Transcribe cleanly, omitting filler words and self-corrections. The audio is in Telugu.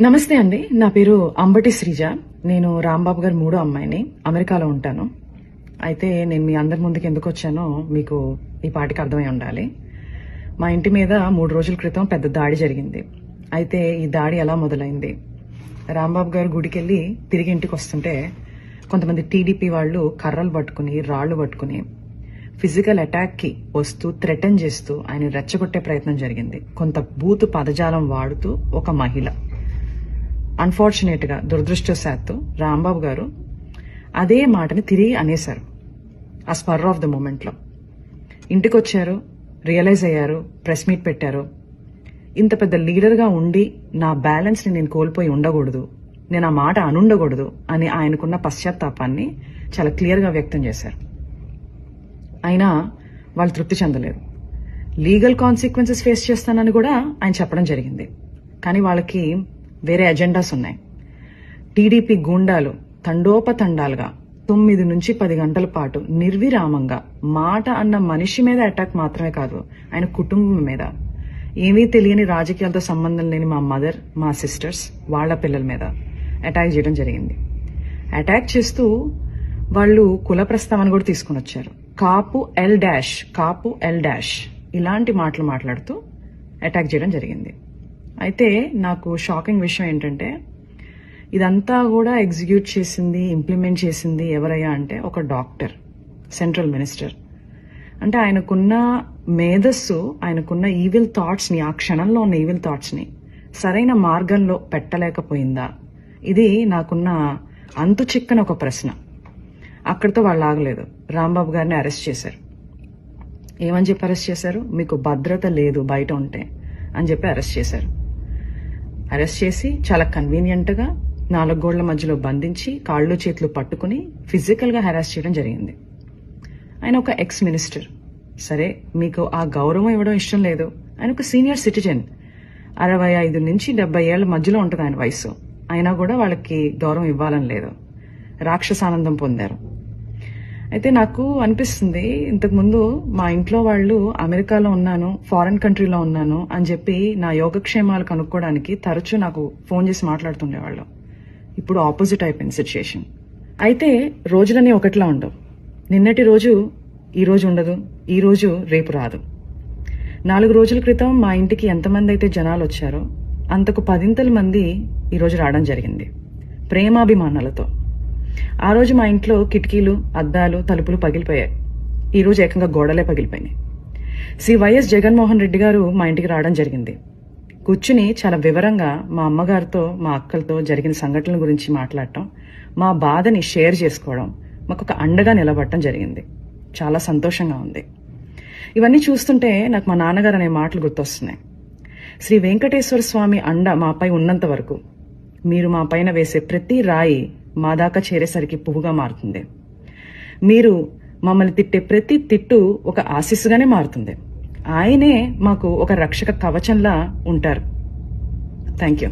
నమస్తే అండి. నా పేరు అంబటి శ్రీజ. నేను రాంబాబు గారి మూడో అమ్మాయిని. అమెరికాలో ఉంటాను. అయితే నేను మీ అందరి ముందుకు ఎందుకు వచ్చానో మీకు ఈ పాటికి అర్థమై ఉండాలి. మా ఇంటి మీద 3 రోజుల క్రితం పెద్ద దాడి జరిగింది. అయితే ఈ దాడి ఎలా మొదలైంది? రాంబాబు గారు గుడికెళ్ళి తిరిగి ఇంటికి వస్తుంటే కొంతమంది టీడీపీ వాళ్ళు కర్రలు పట్టుకుని రాళ్లు పట్టుకుని ఫిజికల్ అటాక్ కి వస్తూ థ్రెటన్ చేస్తూ ఆయన రెచ్చగొట్టే ప్రయత్నం జరిగింది. కొంత బూతు పదజాలం వాడుతూ ఒక మహిళ. అన్ఫార్చునేట్ గా దురదృష్టవశాత్తు రాంబాబు గారు అదే మాటని తిరిగి అనేశారు. ఆ స్పర్ ఆఫ్ ద మూమెంట్ లో ఇంటికి వచ్చారు, రియలైజ్ అయ్యారు, ప్రెస్ మీట్ పెట్టారు. ఇంత పెద్ద లీడర్ గా ఉండి నా బ్యాలెన్స్ ని నేను కోల్పోయి ఉండకూడదు, నేను ఆ మాట అనుండకూడదు అని ఆయనకున్న పశ్చాత్తాపాన్ని చాలా క్లియర్ గా వ్యక్తం చేశారు. అయినా వాళ్ళు తృప్తి చెందలేరు. లీగల్ కాన్సిక్వెన్సెస్ ఫేస్ చేస్తానని కూడా ఆయన చెప్పడం జరిగింది. కానీ వాళ్ళకి వేరే ఎజెండాస్ ఉన్నాయి. టీడీపీ గూండాలు తండోపతండాలుగా 9 నుంచి 10 గంటల పాటు నిర్విరామంగా మాట అన్న మనిషి మీద అటాక్ మాత్రమే కాదు, ఆయన కుటుంబం మీద, ఏమీ తెలియని రాజకీయాలతో సంబంధం లేని మా మదర్, మా సిస్టర్స్, వాళ్ల పిల్లల మీద అటాక్ చేయడం జరిగింది. అటాక్ చేస్తూ వాళ్ళు కుల ప్రస్తావన కూడా తీసుకుని వచ్చారు. కాపు ఎల్ డాష్ ఇలాంటి మాటలు మాట్లాడుతూ అటాక్ చేయడం జరిగింది. అయితే నాకు షాకింగ్ విషయం ఏంటంటే ఇదంతా కూడా ఎగ్జిక్యూట్ చేసింది, ఇంప్లిమెంట్ చేసింది ఎవరయ్యా అంటే ఒక డాక్టర్, సెంట్రల్ మినిస్టర్. అంటే ఆయనకున్న మేధస్సు, ఆయనకున్న ఈవిల్ థాట్స్ ని, ఆ క్షణంలో ఉన్న ఈవిల్ థాట్స్ ని సరైన మార్గంలో పెట్టలేకపోయిందా? ఇది నాకున్న అంతు చిక్కని ఒక ప్రశ్న. అక్కడితో వాళ్ళు ఆగలేదు. రాంబాబు గారిని అరెస్ట్ చేశారు. ఏమని చెప్పి అరెస్ట్ చేశారు? మీకు భద్రత లేదు బయట ఉంటే అని చెప్పి అరెస్ట్ చేశారు. అరెస్ట్ చేసి చాలా కన్వీనియంట్ గా 4 గోళ్ల మధ్యలో బంధించి కాళ్ళు చేతులు పట్టుకుని ఫిజికల్ గా హెరాస్ చేయడం జరిగింది. ఆయన ఒక ఎక్స్ మినిస్టర్. సరే, మీకు ఆ గౌరవం ఇవ్వడం ఇష్టం లేదు. ఆయన ఒక సీనియర్ సిటిజన్, 65 నుంచి 70 ఏళ్ల మధ్యలో ఉంటుంది ఆయన వయసు. అయినా కూడా వాళ్ళకి గౌరవం ఇవ్వాలని లేదు. రాక్షసానందం పొందారు. అయితే నాకు అనిపిస్తుంది, ఇంతకుముందు మా ఇంట్లో వాళ్ళు అమెరికాలో ఉన్నాను, ఫారెన్ కంట్రీలో ఉన్నాను అని చెప్పి నా యోగక్షేమాలు కనుక్కోవడానికి తరచూ నాకు ఫోన్ చేసి మాట్లాడుతుండేవాళ్ళు. ఇప్పుడు ఆపోజిట్ అయిపోయింది సిచ్యుయేషన్. అయితే రోజులన్నీ ఒకటిలా ఉండవు. నిన్నటి రోజు ఈ రోజు ఉండదు, ఈ రోజు రేపు రాదు. 4 రోజుల క్రితం మా ఇంటికి ఎంతమంది అయితే జనాలు వచ్చారో అంతకు 10 మంది ఈరోజు రావడం జరిగింది, ప్రేమాభిమానాలతో. ఆ రోజు మా ఇంట్లో కిటికీలు, అద్దాలు, తలుపులు పగిలిపోయాయి. ఈ రోజు ఏకంగా గోడలే పగిలిపోయినాయి. శ్రీ వైఎస్ జగన్మోహన్ రెడ్డి గారు మా ఇంటికి రావడం జరిగింది. కూర్చుని చాలా వివరంగా మా అమ్మగారితో, మా అక్కలతో జరిగిన సంఘటనల గురించి మాట్లాడటం, మా బాధని షేర్ చేసుకోవడం, మాకు ఒక అండగా నిలబడటం జరిగింది. చాలా సంతోషంగా ఉంది. ఇవన్నీ చూస్తుంటే నాకు మా నాన్నగారు అనే మాటలు గుర్తొస్తున్నాయి. శ్రీ వెంకటేశ్వర స్వామి అండ మాపై ఉన్నంత వరకు మీరు మా పైన వేసే ప్రతి రాయి మా దాకా చేరేసరికి పువ్వుగా మారుతుంది. మీరు మమ్మల్ని తిట్టే ప్రతి తిట్టు ఒక ఆశీస్సుగానే మారుతుంది. ఆయనే మాకు ఒక రక్షక కవచంలా ఉంటారు. Thank you.